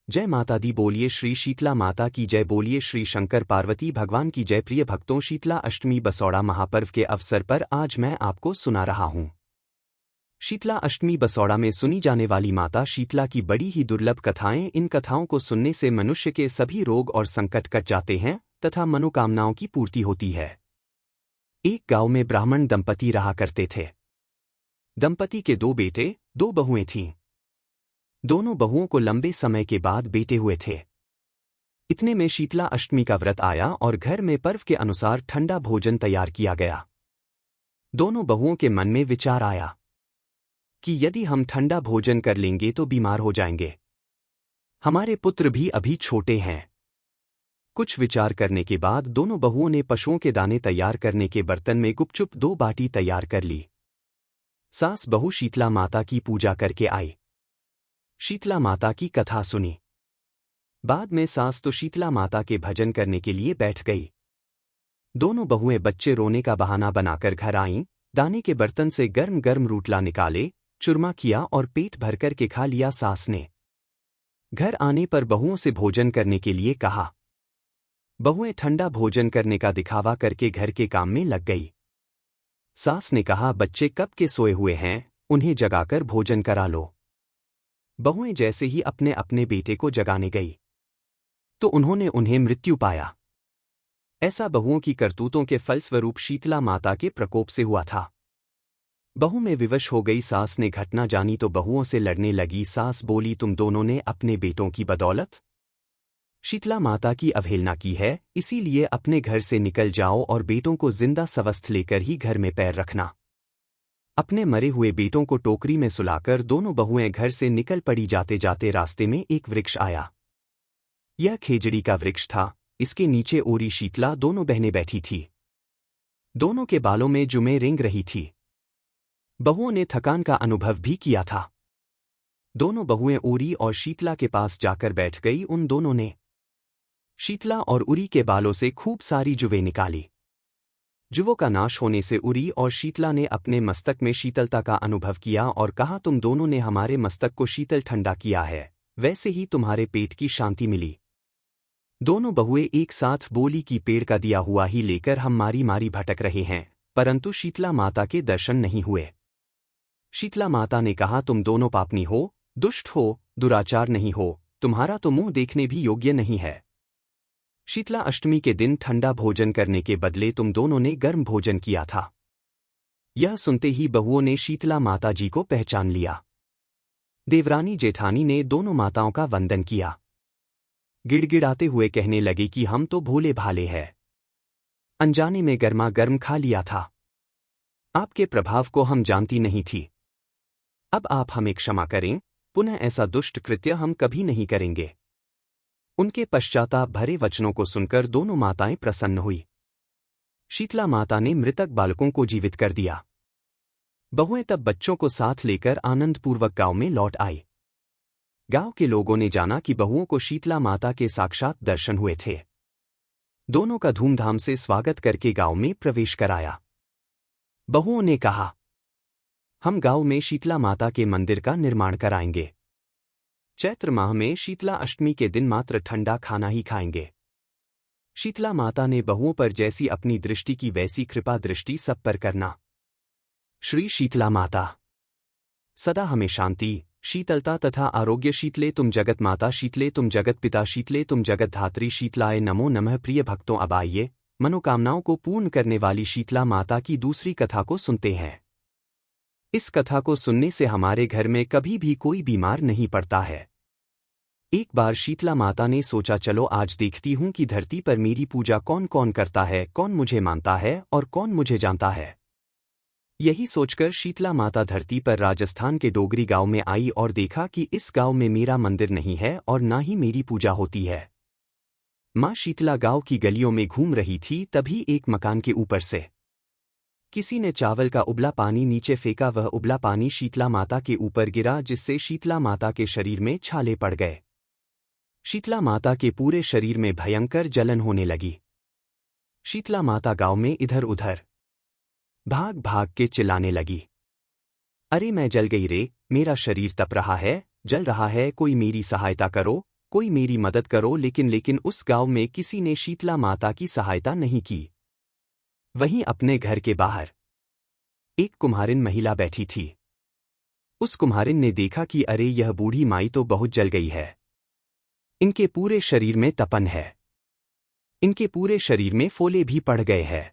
जय माता दी। बोलिए श्री शीतला माता की जय। बोलिए श्री शंकर पार्वती भगवान की जय। प्रिय भक्तों, शीतला अष्टमी बसौड़ा महापर्व के अवसर पर आज मैं आपको सुना रहा हूं। शीतला अष्टमी बसौड़ा में सुनी जाने वाली माता शीतला की बड़ी ही दुर्लभ कथाएं। इन कथाओं को सुनने से मनुष्य के सभी रोग और संकट कट जाते हैं तथा मनोकामनाओं की पूर्ति होती है। एक गांव में ब्राह्मण दंपति रहा करते थे। दंपति के 2 बेटे 2 बहुएं थीं। दोनों बहुओं को लंबे समय के बाद बेटे हुए थे। इतने में शीतला अष्टमी का व्रत आया और घर में पर्व के अनुसार ठंडा भोजन तैयार किया गया। दोनों बहुओं के मन में विचार आया कि यदि हम ठंडा भोजन कर लेंगे तो बीमार हो जाएंगे। हमारे पुत्र भी अभी छोटे हैं। कुछ विचार करने के बाद दोनों बहुओं ने पशुओं के दाने तैयार करने के बर्तन में गुपचुप 2 बाटी तैयार कर ली। सास बहू शीतला माता की पूजा करके आई। शीतला माता की कथा सुनी। बाद में सास तो शीतला माता के भजन करने के लिए बैठ गई। दोनों बहुएं बच्चे रोने का बहाना बनाकर घर आईं। दाने के बर्तन से गर्म गर्म रूटला निकाले, चूरमा किया और पेट भरकर के खा लिया। सास ने घर आने पर बहुओं से भोजन करने के लिए कहा। बहुएं ठंडा भोजन करने का दिखावा करके घर के काम में लग गई। सास ने कहा, बच्चे कब के सोए हुए हैं, उन्हें जगाकर भोजन करा लो। बहुएं जैसे ही अपने अपने बेटे को जगाने गई तो उन्होंने उन्हें मृत्यु पाया। ऐसा बहुओं की करतूतों के फलस्वरूप शीतला माता के प्रकोप से हुआ था। बहू में विवश हो गई सास ने घटना जानी तो बहुओं से लड़ने लगी। सास बोली, तुम दोनों ने अपने बेटों की बदौलत शीतला माता की अवहेलना की है, इसीलिए अपने घर से निकल जाओ और बेटों को जिंदा स्वस्थ लेकर ही घर में पैर रखना। अपने मरे हुए बेटों को टोकरी में सुलाकर दोनों बहुएं घर से निकल पड़ी। जाते जाते रास्ते में एक वृक्ष आया। यह खेजड़ी का वृक्ष था। इसके नीचे ओरी शीतला दोनों बहनें बैठी थी। दोनों के बालों में जुमें रेंग रही थी। बहुओं ने थकान का अनुभव भी किया था। दोनों बहुएं ओरी और शीतला के पास जाकर बैठ गई। उन दोनों ने शीतला और उरी के बालों से खूब सारी जुवें निकाली। जुवों का नाश होने से उरी और शीतला ने अपने मस्तक में शीतलता का अनुभव किया और कहा, तुम दोनों ने हमारे मस्तक को शीतल ठंडा किया है, वैसे ही तुम्हारे पेट की शांति मिली। दोनों बहुएं एक साथ बोली कि पेड़ का दिया हुआ ही लेकर हम मारी मारी भटक रहे हैं, परंतु शीतला माता के दर्शन नहीं हुए। शीतला माता ने कहा, तुम दोनों पापनी हो, दुष्ट हो, दुराचार नहीं हो, तुम्हारा तो मुंह देखने भी योग्य नहीं है। शीतला अष्टमी के दिन ठंडा भोजन करने के बदले तुम दोनों ने गर्म भोजन किया था। यह सुनते ही बहुओं ने शीतला माता जी को पहचान लिया। देवरानी जेठानी ने दोनों माताओं का वंदन किया। गिड़गिड़ाते हुए कहने लगे कि हम तो भोले भाले हैं, अनजाने में गर्मा गर्म खा लिया था। आपके प्रभाव को हम जानती नहीं थी। अब आप हमें क्षमा करें, पुनः ऐसा दुष्ट कृत्य हम कभी नहीं करेंगे। उनके पश्चाताप भरे वचनों को सुनकर दोनों माताएं प्रसन्न हुई। शीतला माता ने मृतक बालकों को जीवित कर दिया। बहुएं तब बच्चों को साथ लेकर आनंदपूर्वक गांव में लौट आई। गांव के लोगों ने जाना कि बहुओं को शीतला माता के साक्षात दर्शन हुए थे। दोनों का धूमधाम से स्वागत करके गांव में प्रवेश कराया। बहुओं ने कहा, हम गांव में शीतला माता के मंदिर का निर्माण कराएंगे। चैत्र माह में शीतला अष्टमी के दिन मात्र ठंडा खाना ही खाएंगे। शीतला माता ने बहुओं पर जैसी अपनी दृष्टि की वैसी कृपा दृष्टि सब पर करना। श्री शीतला माता सदा हमें शांति, शीतलता तथा आरोग्य शीतले तुम जगत माता, शीतले तुम जगत पिता, शीतले तुम जगत धात्री, शीतलाय नमो नमः। प्रिय भक्तों, अब आइए मनोकामनाओं को पूर्ण करने वाली शीतला माता की दूसरी कथा को सुनते हैं। इस कथा को सुनने से हमारे घर में कभी भी कोई बीमार नहीं पड़ता है। एक बार शीतला माता ने सोचा, चलो आज देखती हूं कि धरती पर मेरी पूजा कौन कौन करता है, कौन मुझे मानता है और कौन मुझे जानता है। यही सोचकर शीतला माता धरती पर राजस्थान के डोगरी गांव में आई और देखा कि इस गांव में मेरा मंदिर नहीं है और ना ही मेरी पूजा होती है। मां शीतला गांव की गलियों में घूम रही थी, तभी एक मकान के ऊपर से किसी ने चावल का उबला पानी नीचे फेंका। वह उबला पानी शीतला माता के ऊपर गिरा, जिससे शीतला माता के शरीर में छाले पड़ गए। शीतला माता के पूरे शरीर में भयंकर जलन होने लगी। शीतला माता गांव में इधर उधर भाग भाग के चिल्लाने लगी, अरे मैं जल गई रे, मेरा शरीर तप रहा है, जल रहा है, कोई मेरी सहायता करो, कोई मेरी मदद करो, लेकिन उस गांव में किसी ने शीतला माता की सहायता नहीं की। वहीं अपने घर के बाहर एक कुम्हारिन महिला बैठी थी। उस कुम्हारिन ने देखा कि अरे, यह बूढ़ी माई तो बहुत जल गई है। इनके पूरे शरीर में तपन है। इनके पूरे शरीर में फोले भी पड़ गए हैं।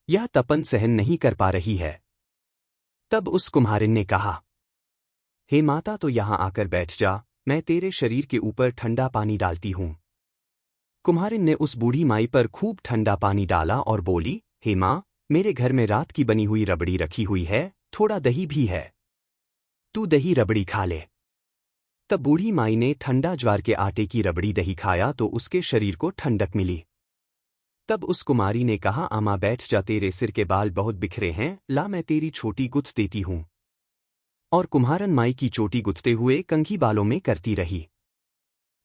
यह तपन सहन नहीं कर पा रही है। तब उस कुम्हारिन ने कहा, हे माता, तो यहां आकर बैठ जा, मैं तेरे शरीर के ऊपर ठंडा पानी डालती हूं। कुम्हारिन ने उस बूढ़ी माई पर खूब ठंडा पानी डाला और बोली, हे माँ, मेरे घर में रात की बनी हुई रबड़ी रखी हुई है, थोड़ा दही भी है, तू दही रबड़ी खा ले। तब बूढ़ी माई ने ठंडा ज्वार के आटे की रबड़ी दही खाया तो उसके शरीर को ठंडक मिली। तब उस कुमारी ने कहा, आमा बैठ जा, तेरे सिर के बाल बहुत बिखरे हैं, ला मैं तेरी छोटी गुथ देती हूं। और कुम्हारन माई की चोटी गुथते हुए कंघी बालों में करती रही।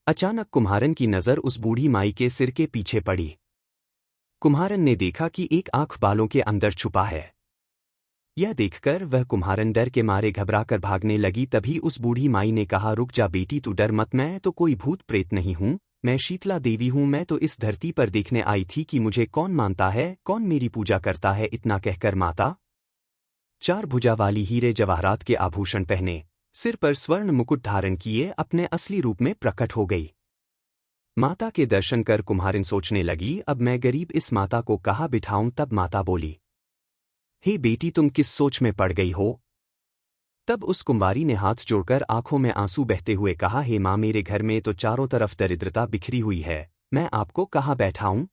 अचानक कुम्हारन की नजर उस बूढ़ी माई के सिर के पीछे पड़ी। कुम्हारन ने देखा कि एक आंख बालों के अंदर छुपा है। यह देखकर वह कुम्हारन डर के मारे घबराकर भागने लगी। तभी उस बूढ़ी माई ने कहा, रुक जा बेटी, तू डर मत, मैं तो कोई भूत प्रेत नहीं हूं, मैं शीतला देवी हूं। मैं तो इस धरती पर देखने आई थी कि मुझे कौन मानता है, कौन मेरी पूजा करता है। इतना कहकर माता 4 भुजा वाली हीरे जवाहरात के आभूषण पहने, सिर पर स्वर्ण मुकुट धारण किए अपने असली रूप में प्रकट हो गई। माता के दर्शन कर कुम्हारिन सोचने लगी, अब मैं गरीब इस माता को कहाँ बिठाऊं। तब माता बोली, हे बेटी, तुम किस सोच में पड़ गई हो। तब उस कुंवारी ने हाथ जोड़कर आंखों में आंसू बहते हुए कहा, हे माँ, मेरे घर में तो चारों तरफ दरिद्रता बिखरी हुई है, मैं आपको कहाँ बैठाऊं।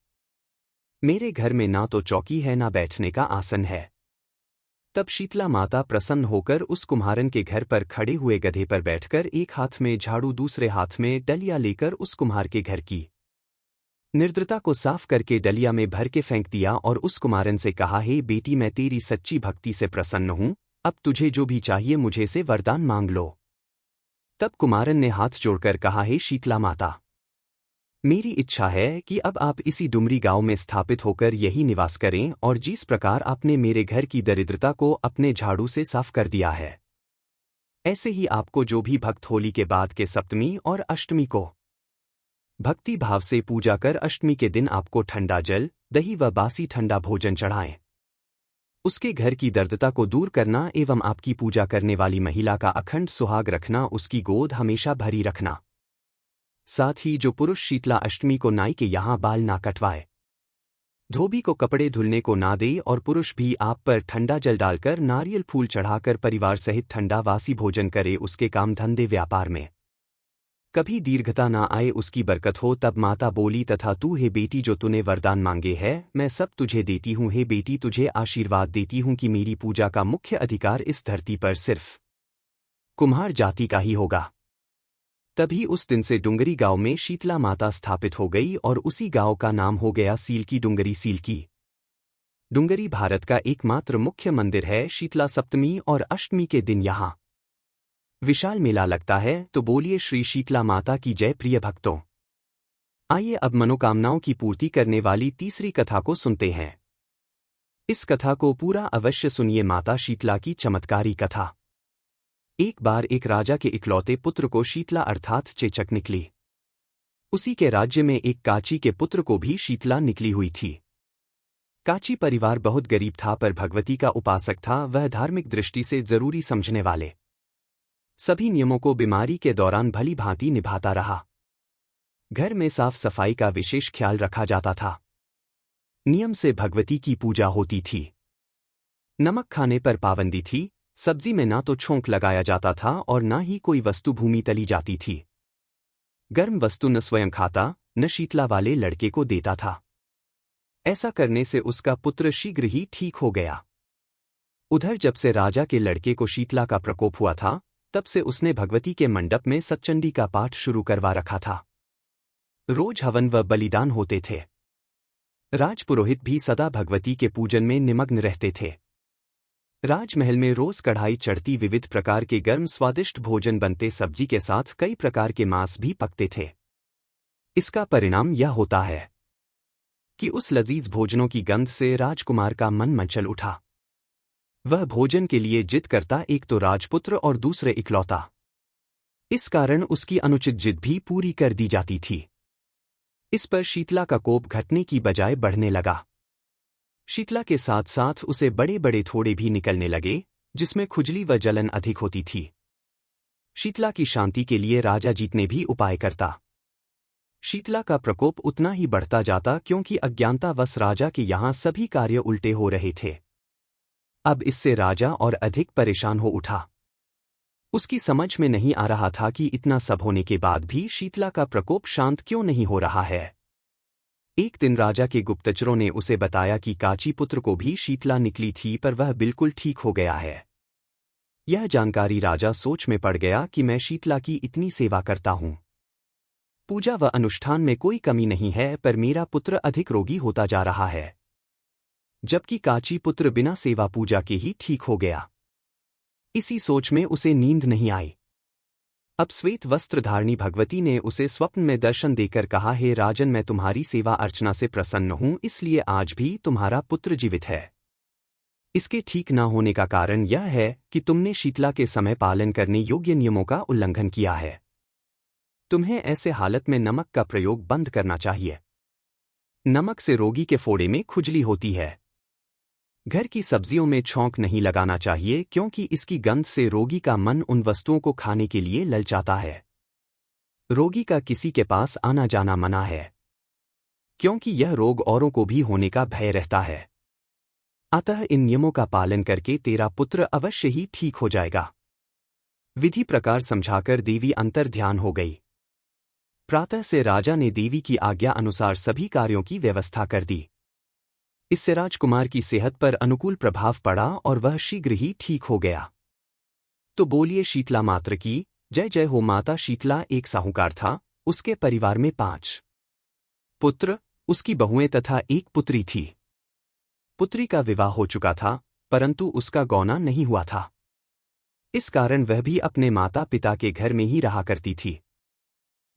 मेरे घर में ना तो चौकी है ना बैठने का आसन है। तब शीतला माता प्रसन्न होकर उस कुम्हारन के घर पर खड़े हुए गधे पर बैठकर एक हाथ में झाड़ू दूसरे हाथ में डलिया लेकर उस कुम्हार के घर की निर्द्रता को साफ करके डलिया में भर के फेंक दिया और उस कुमारन से कहा, हे बेटी, मैं तेरी सच्ची भक्ति से प्रसन्न हूं, अब तुझे जो भी चाहिए मुझे से वरदान मांग लो। तब कुमारन ने हाथ जोड़कर कहा, हे शीतला माता, मेरी इच्छा है कि अब आप इसी डुमरी गांव में स्थापित होकर यही निवास करें, और जिस प्रकार आपने मेरे घर की दरिद्रता को अपने झाड़ू से साफ कर दिया है, ऐसे ही आपको जो भी भक्त होली के बाद के सप्तमी और अष्टमी को भक्ति भाव से पूजा कर अष्टमी के दिन आपको ठंडा जल, दही व बासी ठंडा भोजन चढ़ाएं। उसके घर की दरिद्रता को दूर करना एवं आपकी पूजा करने वाली महिला का अखंड सुहाग रखना, उसकी गोद हमेशा भरी रखना। साथ ही जो पुरुष शीतला अष्टमी को नाई के यहाँ बाल ना कटवाए, धोबी को कपड़े धुलने को ना दे और पुरुष भी आप पर ठंडा जल डालकर नारियल फूल चढ़ाकर परिवार सहित ठंडा वासी भोजन करे, उसके काम धंधे व्यापार में कभी दीर्घता ना आए, उसकी बरकत हो। तब माता बोली, तथा तू हे बेटी, जो तूने वरदान मांगे है मैं सब तुझे देती हूँ। हे बेटी, तुझे आशीर्वाद देती हूँ कि मेरी पूजा का मुख्य अधिकार इस धरती पर सिर्फ कुम्हार जाति का ही होगा। तभी उस दिन से डुंगरी गांव में शीतला माता स्थापित हो गई और उसी गांव का नाम हो गया सीलकी डुंगरी। सीलकी डुंगरी भारत का एकमात्र मुख्य मंदिर है। शीतला सप्तमी और अष्टमी के दिन यहाँ विशाल मेला लगता है। तो बोलिए श्री शीतला माता की जय। प्रिय भक्तों, आइए अब मनोकामनाओं की पूर्ति करने वाली तीसरी कथा को सुनते हैं। इस कथा को पूरा अवश्य सुनिए। माता शीतला की चमत्कारी कथा। एक बार एक राजा के इकलौते पुत्र को शीतला अर्थात चेचक निकली। उसी के राज्य में एक काची के पुत्र को भी शीतला निकली हुई थी। काची परिवार बहुत गरीब था, पर भगवती का उपासक था। वह धार्मिक दृष्टि से जरूरी समझने वाले सभी नियमों को बीमारी के दौरान भली भांति निभाता रहा। घर में साफ सफाई का विशेष ख्याल रखा जाता था। नियम से भगवती की पूजा होती थी। नमक खाने पर पाबंदी थी। सब्जी में ना तो छोंक लगाया जाता था और ना ही कोई वस्तु भूमि तली जाती थी। गर्म वस्तु न स्वयं खाता, न शीतला वाले लड़के को देता था। ऐसा करने से उसका पुत्र शीघ्र ही ठीक हो गया। उधर जब से राजा के लड़के को शीतला का प्रकोप हुआ था, तब से उसने भगवती के मंडप में सच्चंडी का पाठ शुरू करवा रखा था। रोज हवन व बलिदान होते थे। राजपुरोहित भी सदा भगवती के पूजन में निमग्न रहते थे। राजमहल में रोज कढ़ाई चढ़ती, विविध प्रकार के गर्म स्वादिष्ट भोजन बनते, सब्जी के साथ कई प्रकार के मांस भी पकते थे। इसका परिणाम यह होता है कि उस लजीज भोजनों की गंध से राजकुमार का मन मचल उठा। वह भोजन के लिए जिद करता, एक तो राजपुत्र और दूसरे इकलौता। इस कारण उसकी अनुचित जिद भी पूरी कर दी जाती थी। इस पर शीतला का कोप घटने की बजाय बढ़ने लगा। शीतला के साथ साथ उसे बड़े बड़े थोड़े भी निकलने लगे, जिसमें खुजली व जलन अधिक होती थी। शीतला की शांति के लिए राजा जीतने भी उपाय करता। शीतला का प्रकोप उतना ही बढ़ता जाता क्योंकि अज्ञानतावश राजा के यहाँ सभी कार्य उल्टे हो रहे थे। अब इससे राजा और अधिक परेशान हो उठा। उसकी समझ में नहीं आ रहा था कि इतना सब होने के बाद भी शीतला का प्रकोप शांत क्यों नहीं हो रहा है। एक दिन राजा के गुप्तचरों ने उसे बताया कि काची पुत्र को भी शीतला निकली थी, पर वह बिल्कुल ठीक हो गया है। यह जानकारी राजा सोच में पड़ गया कि मैं शीतला की इतनी सेवा करता हूँ, पूजा व अनुष्ठान में कोई कमी नहीं है, पर मेरा पुत्र अधिक रोगी होता जा रहा है, जबकि काची पुत्र बिना सेवा पूजा के ही ठीक हो गया। इसी सोच में उसे नींद नहीं आई। अब श्वेत वस्त्रधारिणी भगवती ने उसे स्वप्न में दर्शन देकर कहा, हे राजन, मैं तुम्हारी सेवा अर्चना से प्रसन्न हूँ, इसलिए आज भी तुम्हारा पुत्र जीवित है। इसके ठीक न होने का कारण यह है कि तुमने शीतला के समय पालन करने योग्य नियमों का उल्लंघन किया है। तुम्हें ऐसे हालत में नमक का प्रयोग बंद करना चाहिए। नमक से रोगी के फोड़े में खुजली होती है। घर की सब्जियों में छौंक नहीं लगाना चाहिए क्योंकि इसकी गंध से रोगी का मन उन वस्तुओं को खाने के लिए ललचाता है। रोगी का किसी के पास आना जाना मना है, क्योंकि यह रोग औरों को भी होने का भय रहता है। अतः इन नियमों का पालन करके तेरा पुत्र अवश्य ही ठीक हो जाएगा। विधि प्रकार समझाकर देवी अंतर ध्यान हो गई। प्रातः से राजा ने देवी की आज्ञा अनुसार सभी कार्यों की व्यवस्था कर दी। इससे राजकुमार की सेहत पर अनुकूल प्रभाव पड़ा और वह शीघ्र ही ठीक हो गया। तो बोलिए शीतला मात्र की जय जय हो। माता शीतला एक साहूकार था। उसके परिवार में 5 पुत्र, उसकी बहुएं तथा एक पुत्री थी। पुत्री का विवाह हो चुका था, परंतु उसका गौना नहीं हुआ था। इस कारण वह भी अपने माता पिता के घर में ही रहा करती थी।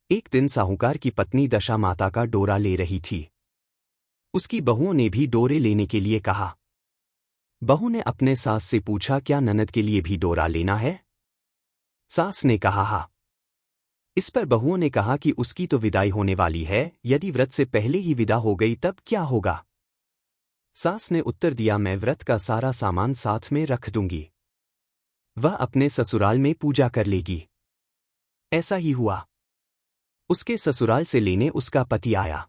एक दिन साहूकार की पत्नी दशा माता का डोरा ले रही थी। उसकी बहुओं ने भी डोरे लेने के लिए कहा। बहू ने अपने सास से पूछा, क्या ननद के लिए भी डोरा लेना है? सास ने कहा हाँ। इस पर बहुओं ने कहा कि उसकी तो विदाई होने वाली है, यदि व्रत से पहले ही विदा हो गई तब क्या होगा? सास ने उत्तर दिया, मैं व्रत का सारा सामान साथ में रख दूंगी, वह अपने ससुराल में पूजा कर लेगी। ऐसा ही हुआ। उसके ससुराल से लेने उसका पति आया।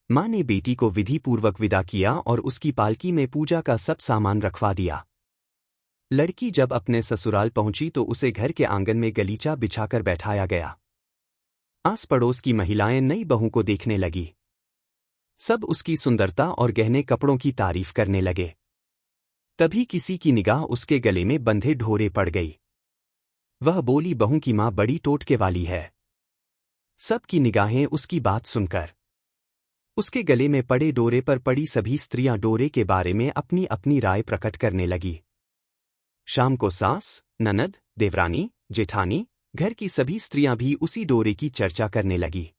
मां ने बेटी को विधि पूर्वक विदा किया और उसकी पालकी में पूजा का सब सामान रखवा दिया। लड़की जब अपने ससुराल पहुंची तो उसे घर के आंगन में गलीचा बिछाकर बैठाया गया। आस पड़ोस की महिलाएं नई बहू को देखने लगी। सब उसकी सुंदरता और गहने कपड़ों की तारीफ करने लगे। तभी किसी की निगाह उसके गले में बंधे ढोरे पड़ गई। वह बोली, बहू की मां बड़ी टोटके वाली है। सब की निगाहें उसकी बात सुनकर उसके गले में पड़े डोरे पर पड़ी। सभी स्त्रियां डोरे के बारे में अपनी अपनी राय प्रकट करने लगी। शाम को सास, ननद, देवरानी, जेठानी, घर की सभी स्त्रियां भी उसी डोरे की चर्चा करने लगी।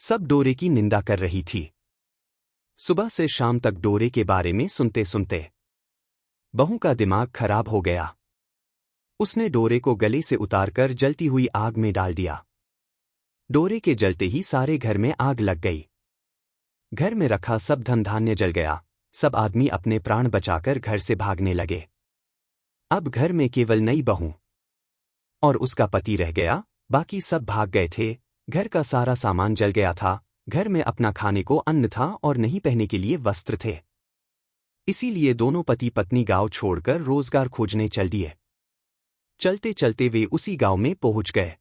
सब डोरे की निंदा कर रही थी। सुबह से शाम तक डोरे के बारे में सुनते सुनते बहू का दिमाग खराब हो गया। उसने डोरे को गले से उतारकर जलती हुई आग में डाल दिया। डोरे के जलते ही सारे घर में आग लग गई। घर में रखा सब धन धान्य जल गया। सब आदमी अपने प्राण बचाकर घर से भागने लगे। अब घर में केवल नई बहू और उसका पति रह गया। बाकी सब भाग गए थे। घर का सारा सामान जल गया था। घर में अपना खाने को अन्न था और नहीं पहनने के लिए वस्त्र थे। इसीलिए दोनों पति पत्नी गांव छोड़कर रोजगार खोजने चल दिए। चलते चलते वे उसी गांव में पहुंच गए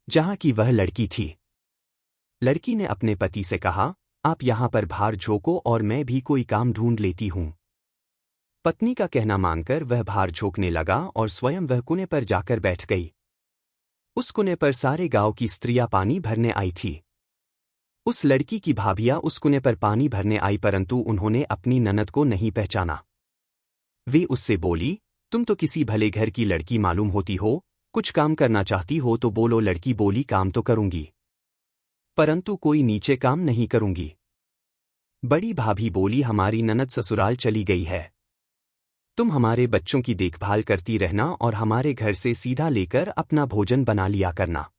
जहां की वह लड़की थी। लड़की ने अपने पति से कहा, आप यहां पर भार झोंको और मैं भी कोई काम ढूंढ लेती हूं। पत्नी का कहना मानकर वह भार झोंकने लगा और स्वयं वह कुएं पर जाकर बैठ गई। उस कुएं पर सारे गांव की स्त्रियां पानी भरने आई थी। उस लड़की की भाभियां उस कुएं पर पानी भरने आई, परंतु उन्होंने अपनी ननद को नहीं पहचाना। वे उससे बोली, तुम तो किसी भले घर की लड़की मालूम होती हो, कुछ काम करना चाहती हो तो बोलो। लड़की बोली, काम तो करूंगी, परंतु कोई नीचे काम नहीं करूंगी। बड़ी भाभी बोली, हमारी ननद ससुराल चली गई है। तुम हमारे बच्चों की देखभाल करती रहना और हमारे घर से सीधा लेकर अपना भोजन बना लिया करना।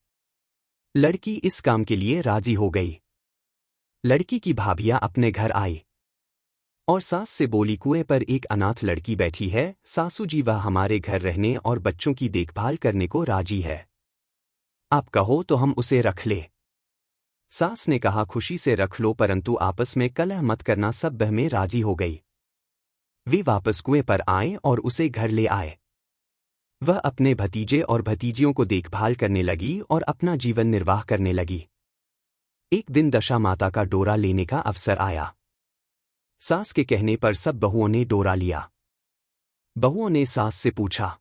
लड़की इस काम के लिए राजी हो गई। लड़की की भाभियां अपने घर आई और सास से बोली, कुएं पर एक अनाथ लड़की बैठी है, सासू जी वह हमारे घर रहने और बच्चों की देखभाल करने को राजी है। आप कहो तो हम उसे रख ले। सास ने कहा, खुशी से रख लो, परंतु आपस में कलह मत करना। सब बहमें राजी हो गई। वे वापस कुएं पर आए और उसे घर ले आए। वह अपने भतीजे और भतीजियों को देखभाल करने लगी और अपना जीवन निर्वाह करने लगी। एक दिन दशा माता का डोरा लेने का अवसर आया। सास के कहने पर सब बहुओं ने डोरा लिया। बहुओं ने सास से पूछा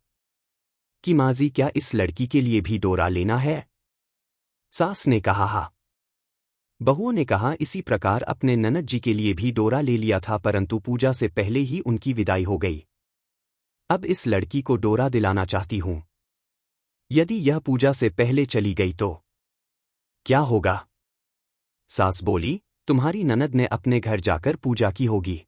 कि माजी, क्या इस लड़की के लिए भी डोरा लेना है? सास ने कहा हाँ। बहुओं ने कहा, इसी प्रकार अपने ननद जी के लिए भी डोरा ले लिया था, परंतु पूजा से पहले ही उनकी विदाई हो गई। अब इस लड़की को डोरा दिलाना चाहती हूं। यदि यह पूजा से पहले चली गई तो क्या होगा? सास बोली, तुम्हारी ननद ने अपने घर जाकर पूजा की होगी।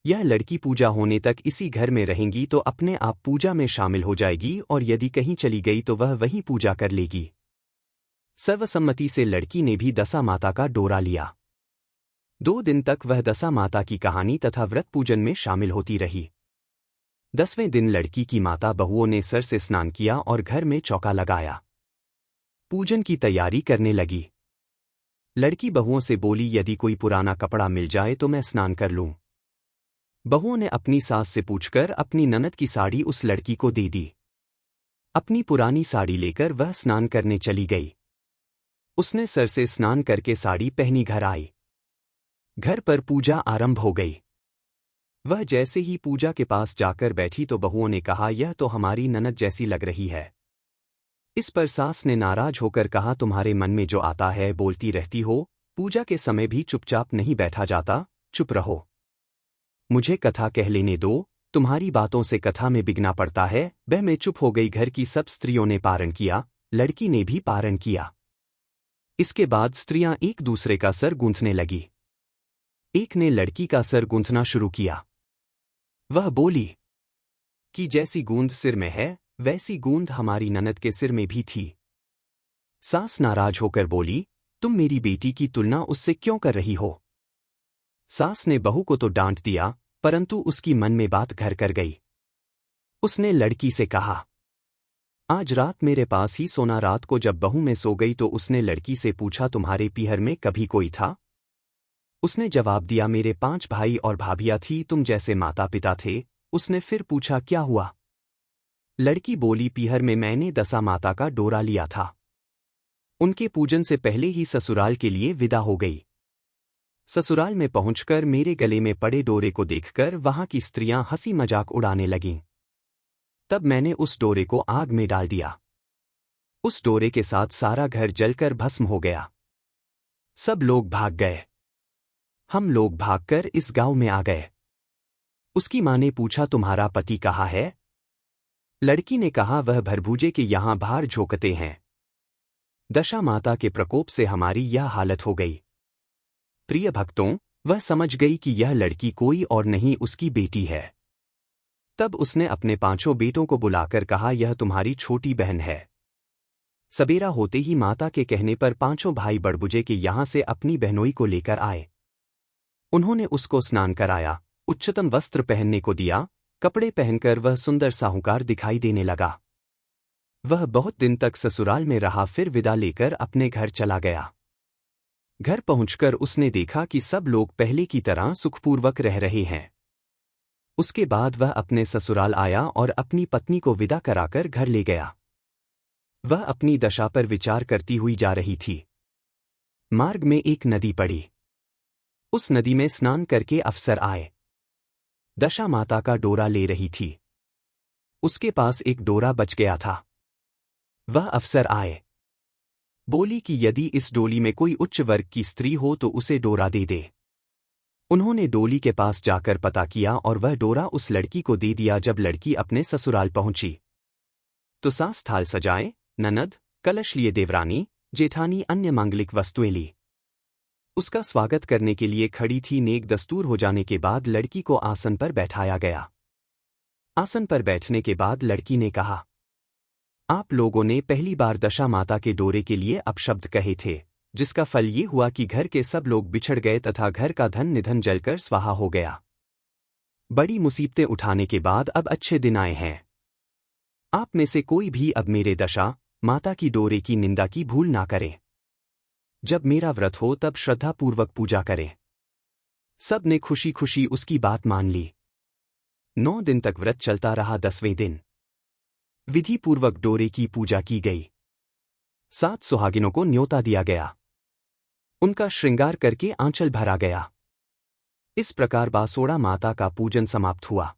यह लड़की पूजा होने तक इसी घर में रहेंगी तो अपने आप पूजा में शामिल हो जाएगी, और यदि कहीं चली गई तो वह वहीं पूजा कर लेगी। सर्वसम्मति से लड़की ने भी दशा माता का डोरा लिया। 2 दिन तक वह दशा माता की कहानी तथा व्रत पूजन में शामिल होती रही। 10वें दिन लड़की की माता बहुओं ने सर से स्नान किया और घर में चौका लगाया। पूजन की तैयारी करने लगी। लड़की बहुओं से बोली, यदि कोई पुराना कपड़ा मिल जाए तो मैं स्नान कर लूं। बहुओं ने अपनी सास से पूछकर अपनी ननद की साड़ी उस लड़की को दे दी। अपनी पुरानी साड़ी लेकर वह स्नान करने चली गई। उसने सर से स्नान करके साड़ी पहनी घर आई। घर पर पूजा आरंभ हो गई। वह जैसे ही पूजा के पास जाकर बैठी तो बहुओं ने कहा, यह तो हमारी ननद जैसी लग रही है। इस पर सास ने नाराज होकर कहा, तुम्हारे मन में जो आता है बोलती रहती हो, पूजा के समय भी चुपचाप नहीं बैठा जाता, चुप रहो। मुझे कथा कह लेने दो, तुम्हारी बातों से कथा में बिगना पड़ता है। वह में चुप हो गई। घर की सब स्त्रियों ने पारण किया, लड़की ने भी पारण किया। इसके बाद स्त्रियां एक दूसरे का सर गूंथने लगी। एक ने लड़की का सर गूंथना शुरू किया। वह बोली कि जैसी गूंद सिर में है, वैसी गूंद हमारी ननद के सिर में भी थी। सास नाराज होकर बोली, तुम मेरी बेटी की तुलना उससे क्यों कर रही हो? सास ने बहू को तो डांट दिया, परंतु उसकी मन में बात घर कर गई। उसने लड़की से कहा, आज रात मेरे पास ही सोना। रात को जब बहू में सो गई तो उसने लड़की से पूछा, तुम्हारे पीहर में कभी कोई था? उसने जवाब दिया, मेरे 5 भाई और भाभियां थी, तुम जैसे माता पिता थे। उसने फिर पूछा, क्या हुआ? लड़की बोली, पीहर में मैंने दशा माता का डोरा लिया था। उनके पूजन से पहले ही ससुराल के लिए विदा हो गई। ससुराल में पहुंचकर मेरे गले में पड़े डोरे को देखकर वहां की स्त्रियां हंसी मजाक उड़ाने लगीं। तब मैंने उस डोरे को आग में डाल दिया। उस डोरे के साथ सारा घर जलकर भस्म हो गया। सब लोग भाग गए। हम लोग भागकर इस गांव में आ गए। उसकी मां ने पूछा, तुम्हारा पति कहाँ है? लड़की ने कहा, वह भरभूजे के यहां बाहर झोंकते हैं। दशा माता के प्रकोप से हमारी यह हालत हो गई। प्रिय भक्तों, वह समझ गई कि यह लड़की कोई और नहीं उसकी बेटी है। तब उसने अपने 5 बेटों को बुलाकर कहा, यह तुम्हारी छोटी बहन है। सबेरा होते ही माता के कहने पर 5 भाई बड़बुजे के यहां से अपनी बहनोई को लेकर आए। उन्होंने उसको स्नान कराया, उच्चतम वस्त्र पहनने को दिया। कपड़े पहनकर वह सुंदर साहूकार दिखाई देने लगा। वह बहुत दिन तक ससुराल में रहा, फिर विदा लेकर अपने घर चला गया। घर पहुंचकर उसने देखा कि सब लोग पहले की तरह सुखपूर्वक रह रहे हैं। उसके बाद वह अपने ससुराल आया और अपनी पत्नी को विदा कराकर घर ले गया। वह अपनी दशा पर विचार करती हुई जा रही थी। मार्ग में एक नदी पड़ी। उस नदी में स्नान करके अफसर आए। दशा माता का डोरा ले रही थी। उसके पास एक डोरा बच गया था। वह अफसर आए। बोली कि यदि इस डोली में कोई उच्च वर्ग की स्त्री हो तो उसे डोरा दे दे। उन्होंने डोली के पास जाकर पता किया और वह डोरा उस लड़की को दे दिया। जब लड़की अपने ससुराल पहुंची तो सास थाल सजाए, ननद कलश लिए देवरानी जेठानी अन्य मांगलिक वस्तुएं ली। उसका स्वागत करने के लिए खड़ी थी। नेक दस्तूर हो जाने के बाद लड़की को आसन पर बैठाया गया। आसन पर बैठने के बाद लड़की ने कहा, आप लोगों ने पहली बार दशा माता के डोरे के लिए अपशब्द कहे थे, जिसका फल ये हुआ कि घर के सब लोग बिछड़ गए तथा घर का धन निधन जलकर स्वाहा हो गया। बड़ी मुसीबतें उठाने के बाद अब अच्छे दिन आए हैं। आप में से कोई भी अब मेरे दशा माता की डोरे की निंदा की भूल ना करे। जब मेरा व्रत हो तब श्रद्धापूर्वक पूजा करें। सब ने खुशी खुशी उसकी बात मान ली। 9 दिन तक व्रत चलता रहा। 10वें दिन विधिपूर्वक डोरे की पूजा की गई। 7 सुहागिनों को न्योता दिया गया। उनका श्रृंगार करके आंचल भरा गया। इस प्रकार बासोड़ा माता का पूजन समाप्त हुआ।